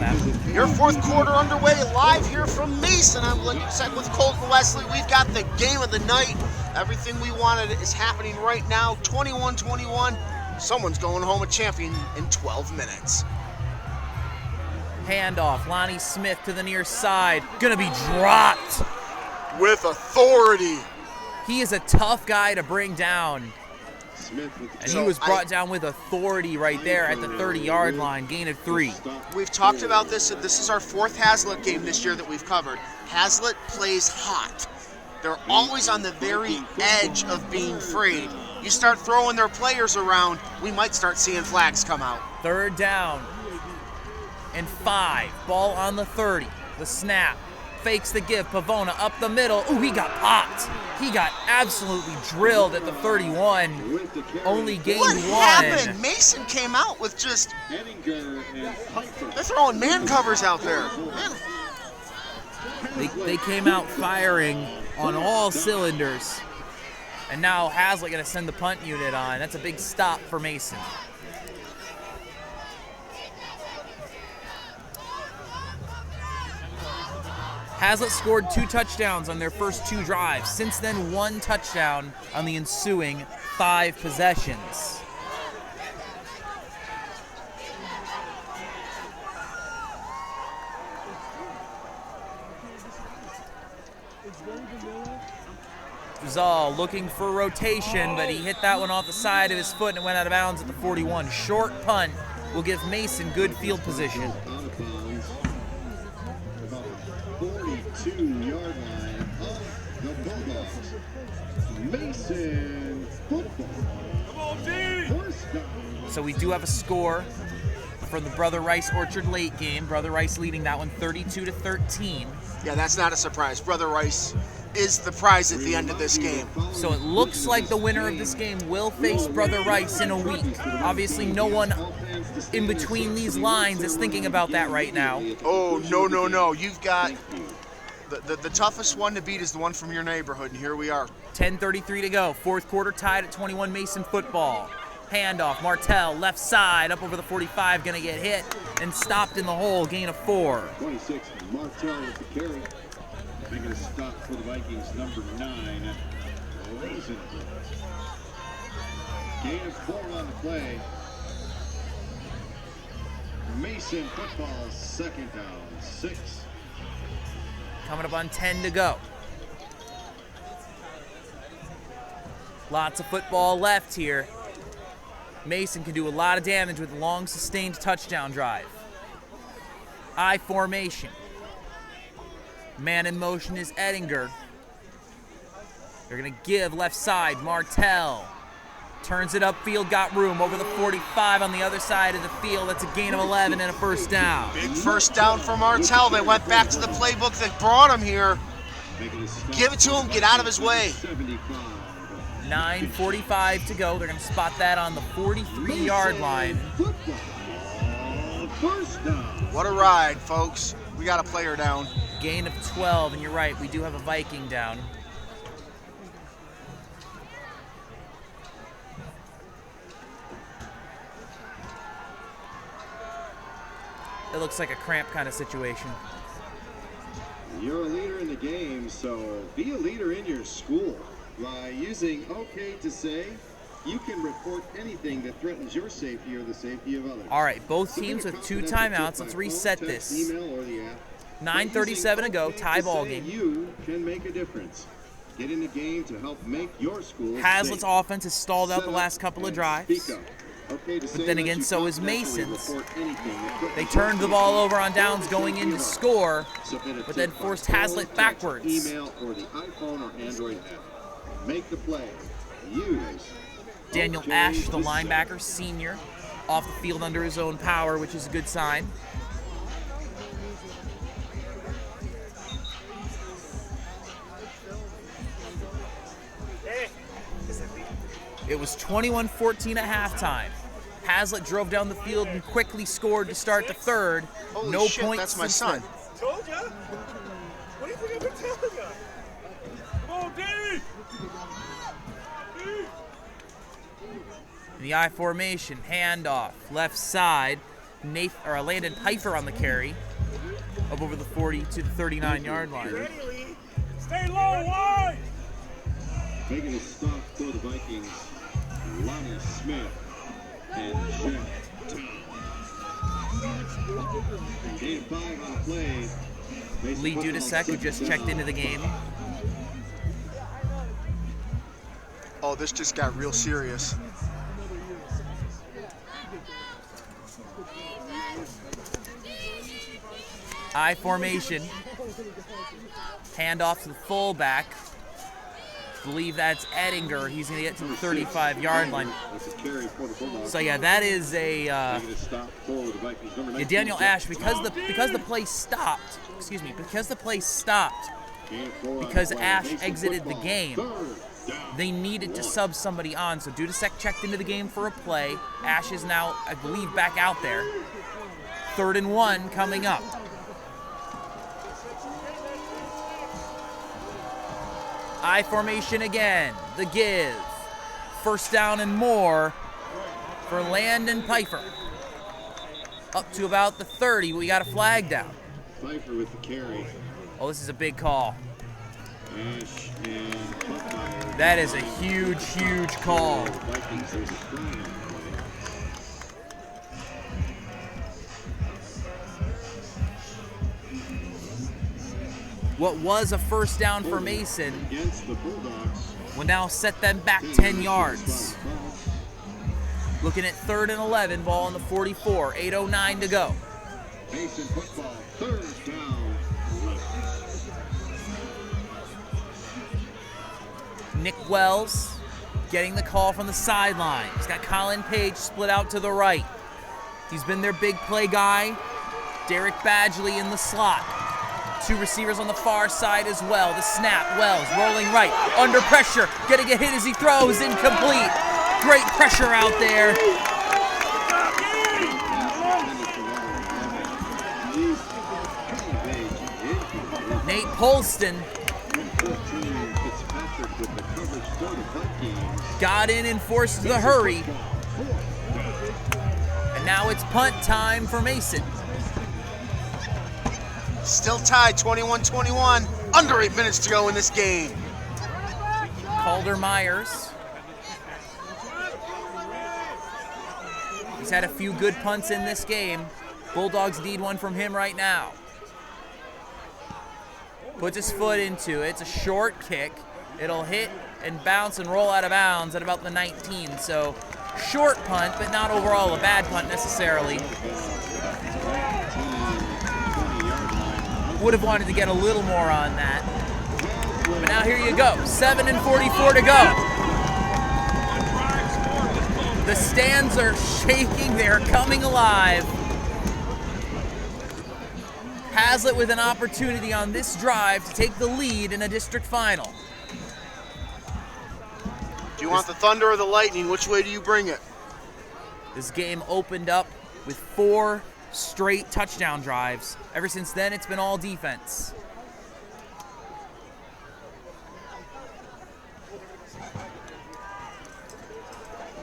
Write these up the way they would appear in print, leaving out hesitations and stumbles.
half. Your fourth quarter underway live here from Mason. I'm set with Colton Wesley. We've got the game of the night. Everything we wanted is happening right now. 21-21. Someone's going home a champion in 12 minutes. Handoff, Lonnie Smith to the near side. Gonna be dropped. With authority. He is a tough guy to bring down. And he was brought down with authority right there at the 30-yard line, gain of 3. We've talked about this, and this is our 4th Hazlitt game this year that we've covered. Hazlitt plays hot. They're always on the very edge of being frayed. You start throwing their players around, we might start seeing flags come out. 3rd down and 5. Ball on the 30. The snap. Fakes the give. Pavona up the middle. Ooh, he got popped. He got absolutely drilled at the 31. Only gained 1. What happened? Mason came out with just... They're throwing man covers out there. They came out firing on all cylinders. And now Hazlitt going to send the punt unit on. That's a big stop for Mason. Hazlitt scored 2 touchdowns on their first 2 drives. Since then, 1 touchdown on the ensuing 5 possessions. Zal looking for rotation, but he hit that one off the side of his foot and it went out of bounds at the 41. Short punt will give Mason good field position. 42-yard line of the Bulldogs. Mason football. Come on, D! So we do have a score for the Brother Rice Orchard late game. Brother Rice leading that one 32-13. Yeah, that's not a surprise. Brother Rice is the prize at the end of this game. So it looks like the winner of this game will face Brother Rice in a week. Obviously, no one in between these lines is thinking about that right now. Oh, no. You've got the toughest one to beat is the one from your neighborhood, and here we are. 10:33 to go. 4th quarter tied at 21 Mason football. Handoff, Martell, left side, up over the 45, going to get hit and stopped in the hole, gain of 4. 26, Martell with the carry. Making a stop for the Vikings, number 9, Rosen. Gain of 4 on the play. Mason football, 2nd down, 6. Coming up on 10 to go. Lots of football left here. Mason can do a lot of damage with a long sustained touchdown drive. I formation. Man in motion is Ettinger. They're going to give left side. Martell turns it upfield, got room over the 45 on the other side of the field. That's a gain of 11 and a 1st down. Big 1st down for Martell. They went back to the playbook that brought him here. Give it to him. Get out of his way. 9:45 to go. They're going to spot that on the 43-yard line. What a ride, folks. We got a player down. Gain of 12, and you're right, we do have a Viking down. It looks like a cramp kind of situation. You're a leader in the game, so be a leader in your school. By using OK to say, you can report anything that threatens your safety or the safety of others. All right, both teams with 2 timeouts. Let's reset this. 9:37 to go, tie ball game. You can make a difference. Get in the game to help make your school Hazlitt's safe. offense has stalled out the last couple of drives. But then again, so is Mason's. They turned the ball over on downs going in to score, but then forced Hazlitt backwards. Email or the iPhone or Android app. Make the play. Use Daniel Ash, the linebacker, senior, off the field under his own power, which is a good sign. It was 21-14 at halftime. Hazlitt drove down the field and quickly scored to start the 3rd. Holy no shit, points that's my since son. then. Told ya? What do you think I've been telling ya? Come on, D! In the I formation, handoff, left side. Landon Pfeiffer on the carry of over the 40 to the 39-yard line. Ready, Lee? Stay low, wide. Making a stop for the Vikings, Lonnie Smith and Jeff Tom. Gain 5 on the play. Lee Dudasek, who just checked into the game. Oh, this just got real serious. I formation. Handoff to the fullback. Believe that's Ettinger. He's going to get to the 35-yard line. So yeah, that is a Daniel Ash because the play stopped. Excuse me, because the play stopped. Because Ash exited the game, they needed to sub somebody on. So Dudasek checked into the game for a play. Ash is now, I believe, back out there. 3rd and 1 coming up. I formation again. The give. 1st down and more for Landon Pfeiffer. Up to about the 30. We got a flag down. Pfeiffer with the carry. Oh, this is a big call. Ash and Buckmeyer. That is a huge, huge call. Vikings, there's a flag on the play. What was a 1st down for Mason Against the Bulldogs. will now set them back 10 yards. Looking at 3rd and 11, ball on the 44, 8:09 to go. Mason football, 3rd down. Nick Wells getting the call from the sideline. He's got Colin Page split out to the right. He's been their big play guy. Derek Badgley in the slot. 2 receivers on the far side as well. The snap, Wells rolling right, under pressure, getting a hit as he throws, incomplete. Great pressure out there. Nate Polston got in and forced the hurry. And now it's punt time for Mason. Still tied, 21-21. Under 8 minutes to go in this game. Calder Myers. He's had a few good punts in this game. Bulldogs need one from him right now. Puts his foot into it. It's a short kick. It'll hit and bounce and roll out of bounds at about the 19. So short punt, but not overall a bad punt necessarily. Would have wanted to get a little more on that. But now here you go. 7:44 to go. The stands are shaking. They are coming alive. Hazlitt with an opportunity on this drive to take the lead in a district final. Do you want the Thunder or the Lightning? Which way do you bring it? This game opened up with 4 straight touchdown drives. Ever since then, it's been all defense.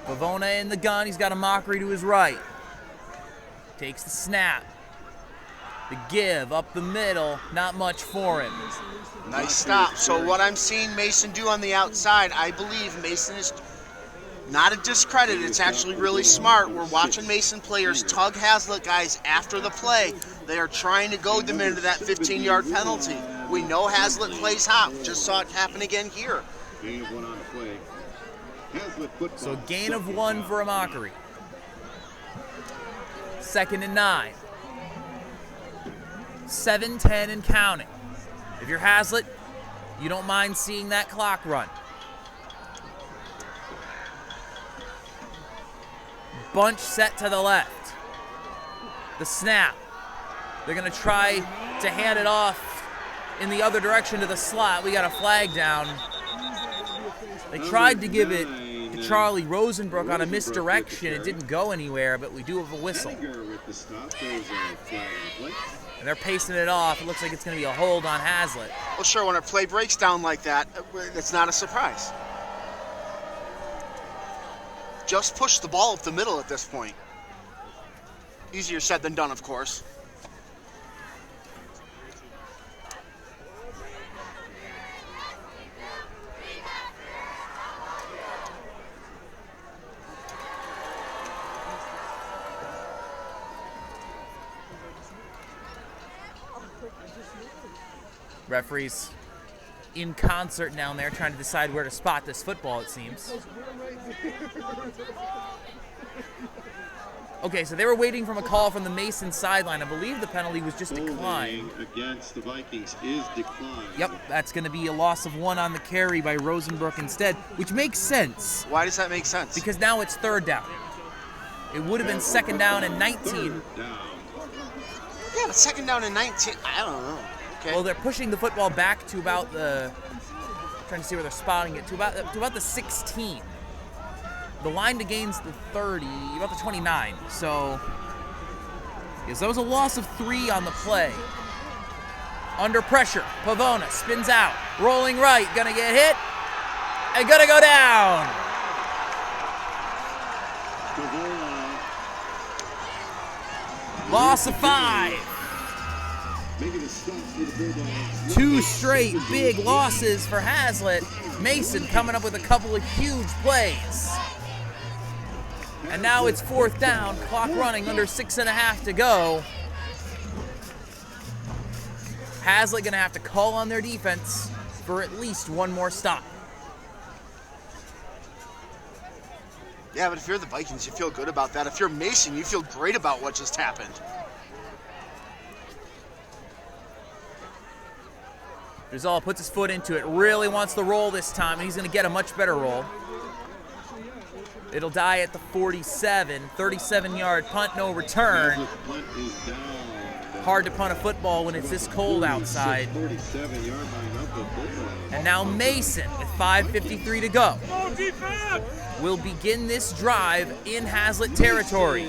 Pavona in the gun. He's got a Mockery to his right. Takes the snap. The give up the middle. Not much for him. Nice stop. So what I'm seeing Mason do on the outside, I believe Mason is not a discredit. It's actually really smart. We're watching Mason players tug Hazlitt guys after the play. They are trying to goad them into that 15-yard penalty. We know Hazlitt plays hot. We just saw it happen again here. Gain of 1 on the play. Hazlitt football. So gain of 1 for a Mockery. 2nd and 9. 7-10 and counting. If you're Hazlitt, you don't mind seeing that clock run. Bunch set to the left. The snap. They're going to try to hand it off in the other direction to the slot. We got a flag down. They tried to give it to Charlie Rosenbrook on a misdirection. It didn't go anywhere, but we do have a whistle. And they're pacing it off. It looks like it's going to be a hold on Hazlitt. Well, sure, when a play breaks down like that, it's not a surprise. Just push the ball up the middle at this point. Easier said than done, of course. Referees in concert down there trying to decide where to spot this football, it seems. Okay, so they were waiting from a call from the Mason sideline. I believe the penalty was just declined. Against the Vikings is declined. Yep, that's going to be a loss of 1 on the carry by Rosenbrook instead, which makes sense. Why does that make sense? Because now it's 3rd down. It would have been 2nd down and 19. Yeah, but 2nd down and 19, I don't know. Okay. Well, they're pushing the football back to about the, trying to see where they're spotting it, to about the 16. The line to gain's the 30, about the 29. So, yes, that was a loss of 3 on the play. Under pressure, Pavona spins out, rolling right, gonna get hit, and gonna go down. Loss of 5. 2 straight big losses for Hazlitt. Mason coming up with a couple of huge plays. And now it's 4th down, clock running, under 6.5 to go. Hazlitt gonna have to call on their defense for at least 1 more stop. Yeah, but if you're the Vikings, you feel good about that. If you're Mason, you feel great about what just happened. Rizal puts his foot into it, really wants the roll this time, and he's gonna get a much better roll. It'll die at the 47, 37-yard punt, no return. Hard to punt a football when it's this cold outside. And now Mason, with 5:53 to go, will begin this drive in Hazlitt territory.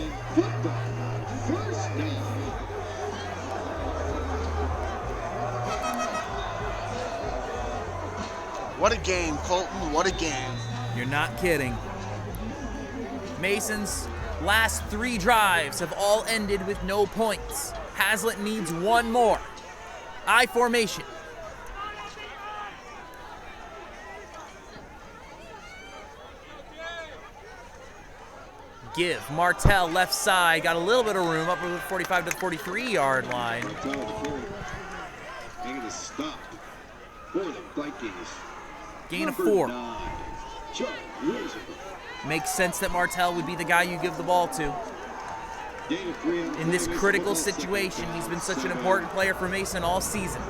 What a game, Colton, what a game. You're not kidding. Mason's last 3 drives have all ended with no points. Hazlitt needs 1 more. I formation. Give. Martell left side. Got a little bit of room up to the 45 to the 43-yard line. Making a stop for the Vikings. Gain of 4. Makes sense that Martell would be the guy you give the ball to. In this critical situation, he's been such an important player for Mason all season.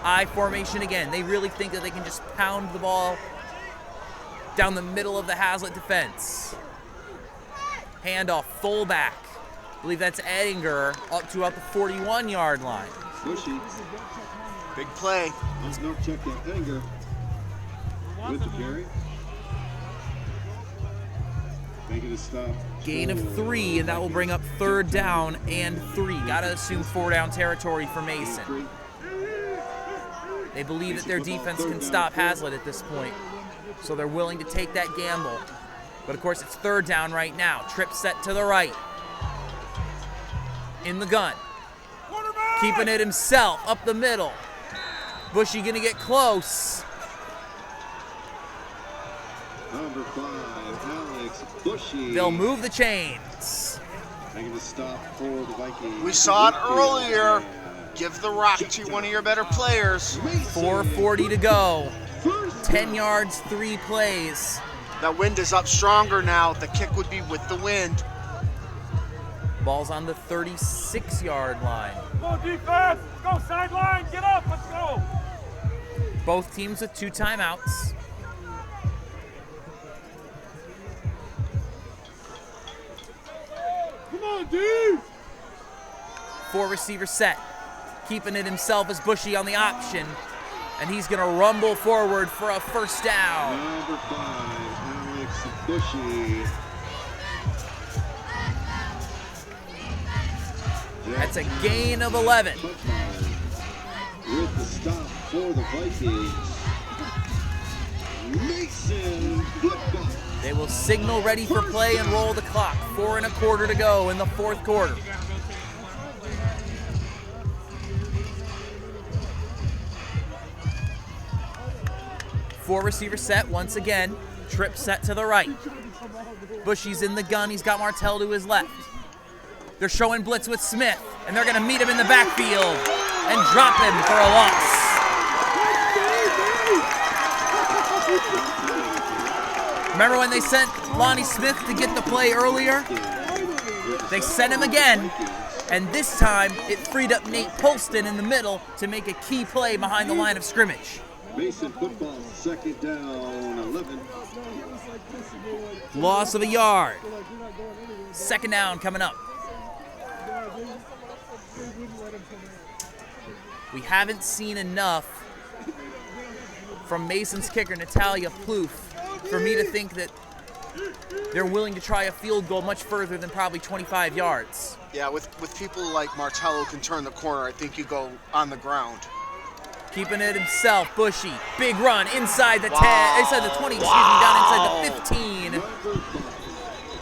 I formation again. They really think that they can just pound the ball down the middle of the Hazlitt defense. Handoff, fullback. I believe that's Edinger up to about the 41-yard line. Bushy. Big play. Let's not check that Edinger with the carry. Making a stop. Gain of 3, and that will bring up 3rd down and 3. Gotta assume 4 down territory for Mason. They believe that their defense can stop Hazlitt at this point, so they're willing to take that gamble. But of course, it's 3rd down right now. Trip set to the right. In the gun. Keeping it himself up the middle. Bushy gonna get close. Number 5, Alex Bushy. They'll move the chains. Making a stop for the Vikings. We saw it earlier. Give the rock to one of your better players. 4:40 to go. 10 yards, 3 plays. That wind is up stronger now. The kick would be with the wind. Ball's on the 36-yard line. Go defense! Go sideline! Get up! Let's go! Both teams with 2 timeouts. Come on, dude! 4 receiver set. Keeping it himself as Bushy on the option. And he's going to rumble forward for a 1st down. Number 5, Alex Bushy. That's a gain of 11. With the stop for the Vikings. Mason football. They will signal ready for play and roll the clock. 4 1/4 to go in the fourth quarter. Four receiver set once again. Trip set to the right. Bushy's in the gun. He's got Martell to his left. They're showing blitz with Smith, and they're going to meet him in the backfield and drop him for a loss. Remember when they sent Lonnie Smith to get the play earlier? They sent him again, and this time it freed up Nate Polston in the middle to make a key play behind the line of scrimmage. Mason football, 2nd down, 11. Loss of a yard. 2nd down coming up. We haven't seen enough from Mason's kicker, Natalia Plouffe, for me to think that they're willing to try a field goal much further than probably 25 yards. Yeah, with people like Martello can turn the corner, I think you go on the ground. Keeping it himself, Bushy. Big run inside the 10, inside the 20, down inside the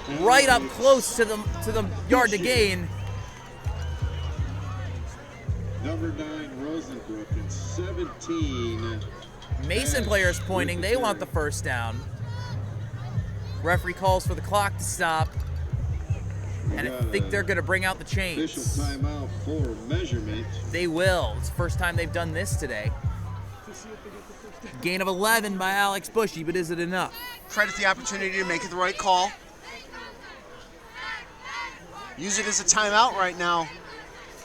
15. Right up close to the yard to gain. Number 9, Rosenbrook, and 17. Mason players pointing, they want the first down. Referee calls for the clock to stop. And I think they're going to bring out the chains. Official timeout for measurement. They will. It's the first time they've done this today. Gain of 11 by Alex Bushy, but is it enough? Credit the opportunity to make it the right call. Use it as a timeout right now.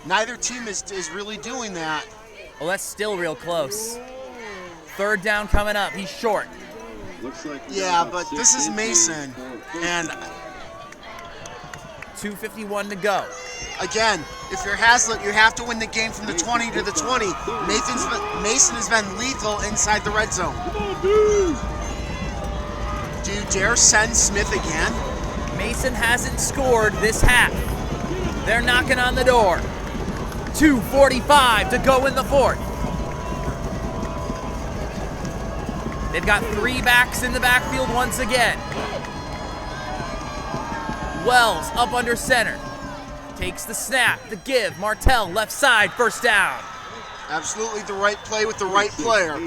Neither team is really doing that. Well, that's still real close. 3rd down coming up. He's short. Looks like Yeah, but this is Mason, and 2:51 to go. again, if you're Hazlitt, you have to win the game from the 20 to the 20. Mason has been lethal inside the red zone. Do you dare send Smith again? Mason hasn't scored this half. They're knocking on the door. 2:45 to go in the fourth. They've got 3 backs in the backfield once again. Wells up under center. Takes the snap, the give. Martell left side, first down. Absolutely the right play with the right player.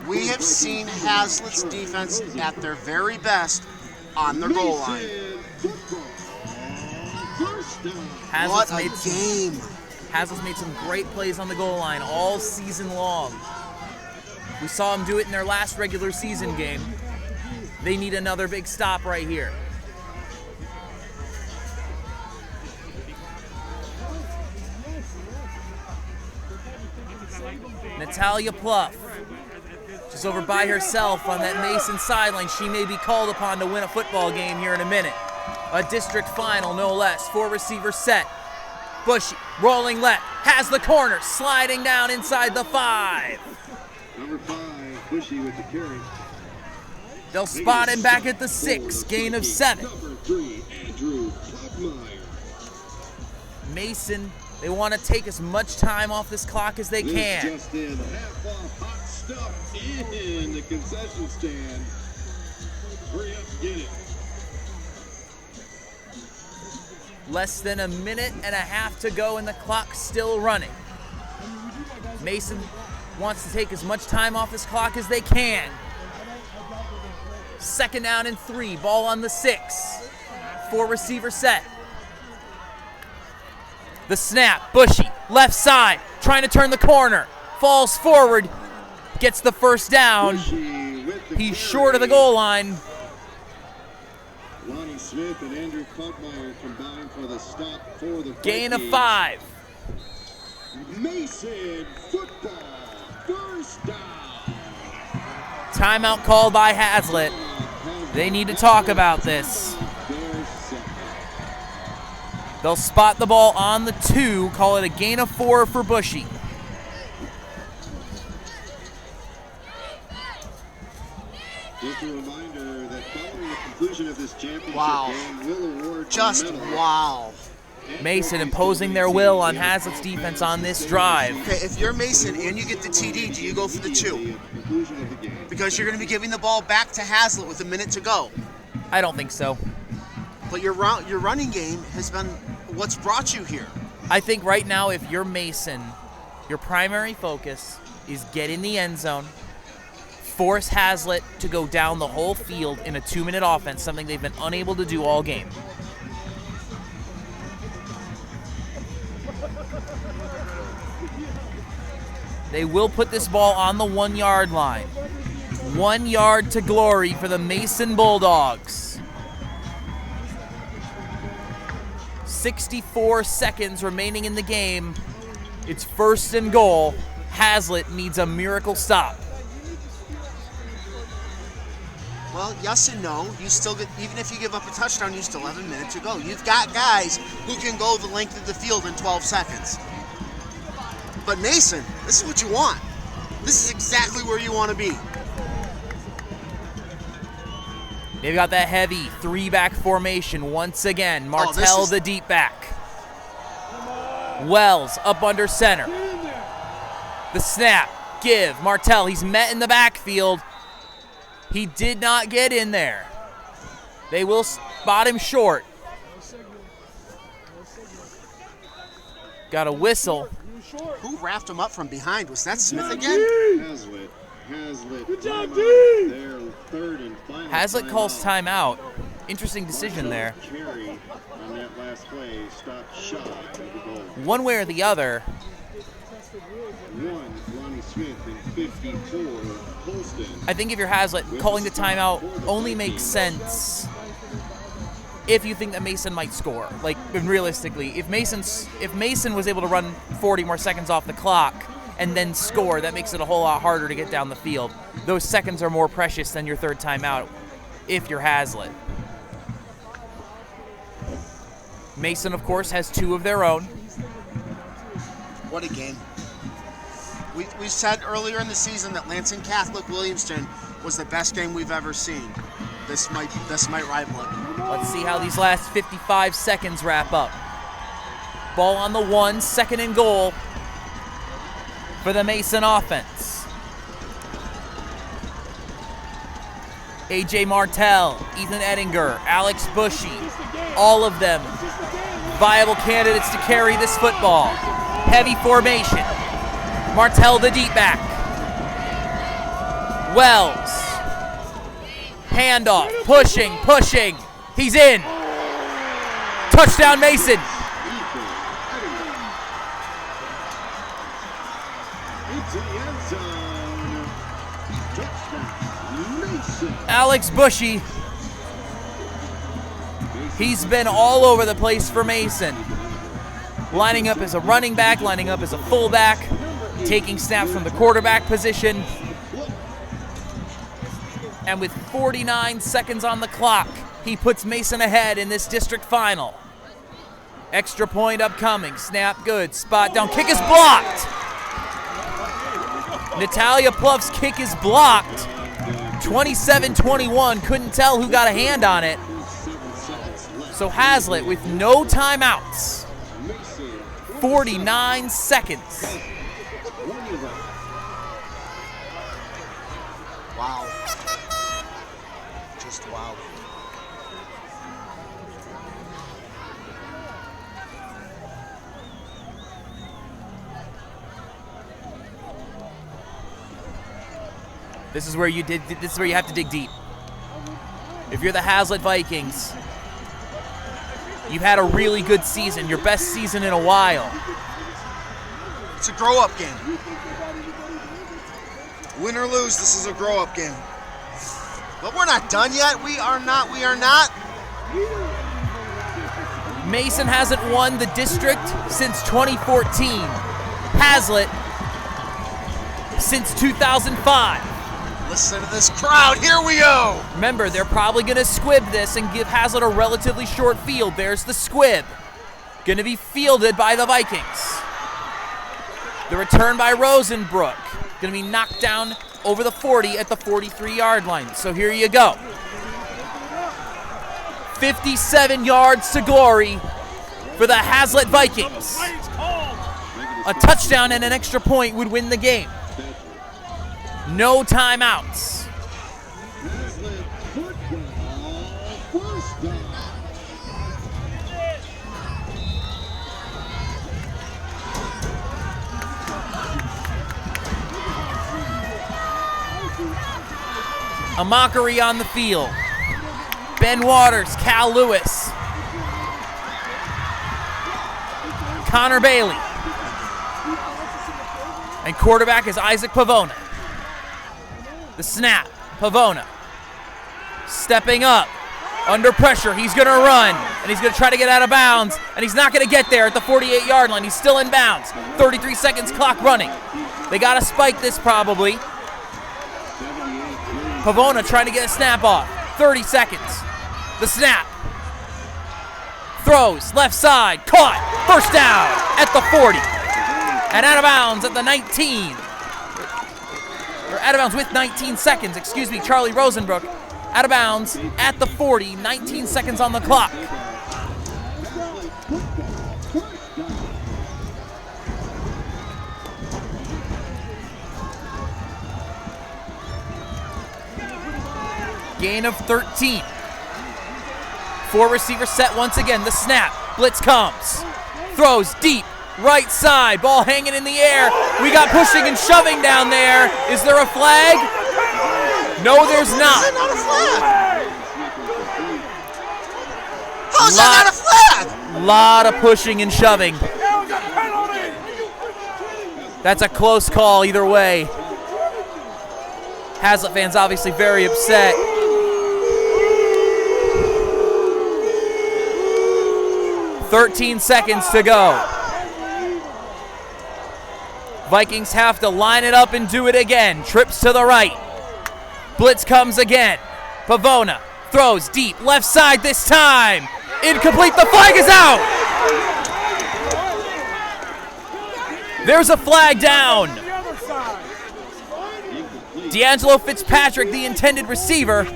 We have seen Hazlitt's defense at their very best on their goal line. What a game. Hazlitt's made some great plays on the goal line all season long. We saw them do it in their last regular season game. They need another big stop right here. Natalia Plouffe, just over by herself on that Mason sideline. She may be called upon to win a football game here in a minute. A district final, no less. 4 receiver set. Bushy, rolling left, has the corner, sliding down inside the 5. Number 5, Bushy with the carry. They'll spot him back at the 6, gain of 7. Number 3, Andrew Klugmeyer. Mason, they want to take as much time off this clock as they can. Just in, half off hot stuff in the concession stand. Hurry up, get it. Less than a minute and a half to go and the clock's still running. Mason wants to take as much time off this clock as they can. 2nd down and 3, ball on the 6. 4 receiver set. The snap, Bushy, left side, trying to turn the corner. Falls forward, gets the first down. He's short of the goal line. Lonnie Smith and Andrew Klugmeyer combined for the stop for the Gain of Vikings. 5. Mason football, first down. Timeout called by Hazlitt. They need to talk about this. They'll spot the ball on the 2, call it a gain of 4 for Bushy. Just a reminder that following the conclusion of this championship game, will award Just wow. Mason imposing their will on Hazlitt's defense on this drive. Okay, if you're Mason and you get the TD, do you go for the 2? Because you're going to be giving the ball back to Hazlitt with a minute to go. I don't think so. But your running game has been what's brought you here. I think right now, if you're Mason, your primary focus is get in the end zone, force Hazlitt to go down the whole field in a 2-minute offense, something they've been unable to do all game. They will put this ball on the 1-yard line. 1 yard to glory for the Mason Bulldogs. 64 seconds remaining in the game. It's first and goal. Hazlitt needs a miracle stop. Well, yes and no. You still get, even if you give up a touchdown, you still have a minute to go. You've got guys who can go the length of the field in 12 seconds. But Mason, this is what you want. This is exactly where you want to be. They've got that heavy 3-back formation once again. Martell the deep back. Wells up under center. The snap, give, Martell, he's met in the backfield. He did not get in there. They will spot him short. Got a whistle. Who wrapped him up from behind? Was that Smith again? Hazlitt. Good job, timeout. D. Their third and final Hazlitt calls timeout. timeout. Interesting decision there. Carey on that last play stopped shy of the goal. One way or the other, 1, Ronnie Smith, and 54, Holston. I think if you're Hazlitt, calling the timeout only makes sense if you think that Mason might score. Like, realistically, if Mason was able to run 40 more seconds off the clock and then score, that makes it a whole lot harder to get down the field. Those seconds are more precious than your third timeout if you're Hazlitt. Mason, of course, has 2 of their own. What a game. We said earlier in the season that Lansing Catholic Williamston was the best game we've ever seen. This might rival it. Let's see how these last 55 seconds wrap up. Ball on the 1, second and goal for the Mason offense. A.J. Martell, Ethan Ettinger, Alex Bushy, all of them viable candidates to carry this football. Heavy formation. Martell the deep back. Wells. Handoff, pushing. He's in. Touchdown Mason. Alex Bushy. He's been all over the place for Mason. Lining up as a running back, lining up as a fullback, taking snaps from the quarterback position. And with 49 seconds on the clock, he puts Mason ahead in this district final. Extra point upcoming. Snap good. Spot down. Kick is blocked. Natalia Pluff's kick is blocked. 27-21. Couldn't tell who got a hand on it. So Hazlitt with no timeouts. 49 seconds. Wow. Just wow. This is where you have to dig deep. If you're the Hazlitt Vikings, you've had a really good season, your best season in a while. It's a grow-up game. Win or lose, this is a grow-up game. But we're not done yet. We are not. Mason hasn't won the district since 2014. Hazlitt since 2005. Listen to this crowd. Here we go. Remember, they're probably going to squib this and give Hazlitt a relatively short field. There's the squib. Going to be fielded by the Vikings. The return by Rosenbrook. Going to be knocked down over the 40 at the 43-yard line. So here you go. 57 yards to glory for the Hazlitt Vikings. A touchdown and an extra point would win the game. No timeouts. A mockery on the field. Ben Waters, Cal Lewis. Connor Bailey. And quarterback is Isaac Pavona. The snap, Pavona. Stepping up, under pressure, he's gonna run, and he's gonna try to get out of bounds, and he's not gonna get there at the 48-yard line. He's still in bounds. 33 seconds, clock running. They gotta spike this probably. Pavona trying to get a snap off. 30 seconds. The snap. Throws, left side, caught. First down at the 40. And out of bounds at the 19. Or out of bounds with 19 seconds, excuse me, Charlie Rosenbrook. Out of bounds at the 40, 19 seconds on the clock. Gain of 13. 4 receiver set once again. The snap. Blitz comes. Throws deep. Right side. Ball hanging in the air. We got pushing and shoving down there. Is there a flag? No, there's not. Is it not a flag? How is that not a flag? Lot of pushing and shoving. That's a close call either way. Hazlet fans obviously very upset. "13 seconds to go. Vikings have to line it up and do it again. Trips to the right. Blitz comes again. Pavona throws deep. Left side this time. Incomplete. The flag is out. There's a flag down. D'Angelo Fitzpatrick, the intended receiver.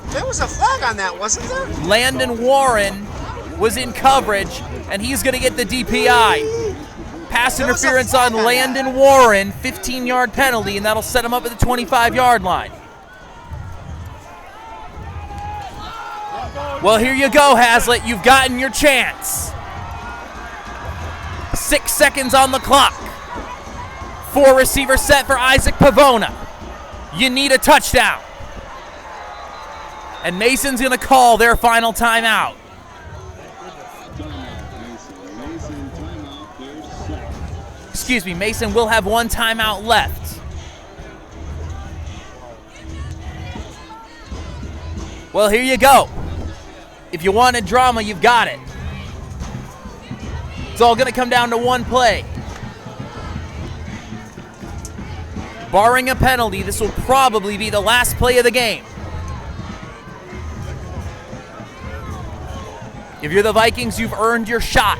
There was a flag on that, wasn't there? Landon Warren was in coverage, and he's going to get the DPI. Pass interference on Landon Warren, 15-yard penalty, and that'll set him up at the 25-yard line. Well, here you go, Hazlet. You've gotten your chance. 6 seconds on the clock. 4 receiver set for Isaac Pavona. You need a touchdown. And Mason's going to call their final timeout. Excuse me, Mason will have 1 timeout left. Well, here you go. If you wanted drama, you've got it. It's all going to come down to 1 play. Barring a penalty, this will probably be the last play of the game. If you're the Vikings, you've earned your shot.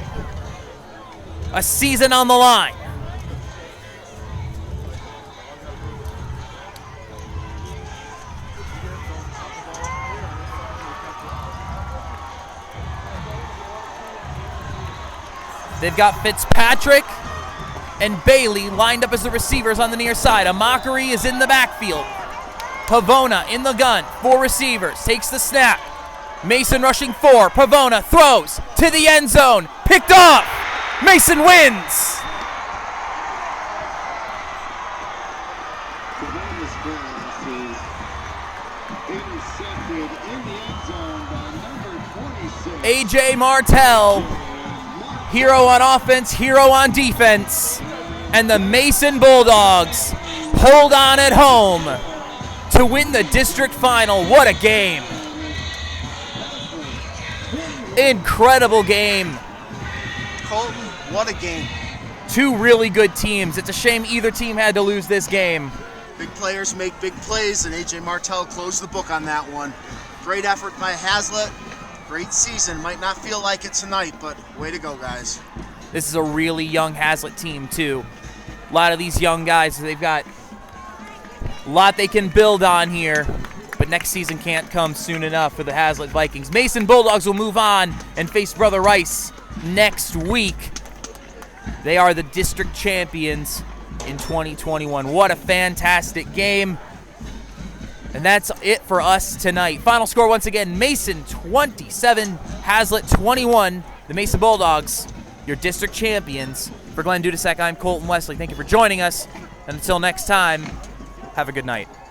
A season on the line. They've got Fitzpatrick and Bailey lined up as the receivers on the near side. A mockery is in the backfield. Pavona in the gun. 4 receivers. Takes the snap. Mason rushing 4. Pavona throws to the end zone. Picked off. Mason wins. A.J. Martell, hero on offense, hero on defense. And the Mason Bulldogs hold on at home to win the district final. What a game. Incredible game. Colton, what a game. 2 really good teams. It's a shame either team had to lose this game. Big players make big plays, and A.J. Martell closed the book on that one. Great effort by Hazlet. Great season. Might not feel like it tonight, but way to go, guys. This is a really young Hazlet team, too. A lot of these young guys, they've got a lot they can build on here. But next season can't come soon enough for the Hazlet Vikings. Mason Bulldogs will move on and face Brother Rice next week. They are the district champions in 2021. What a fantastic game. And that's it for us tonight. Final score once again, Mason 27, Hazlet 21. The Mason Bulldogs, your district champions. For Glenn Dudasek, I'm Colton Wesley. Thank you for joining us. And until next time, have a good night.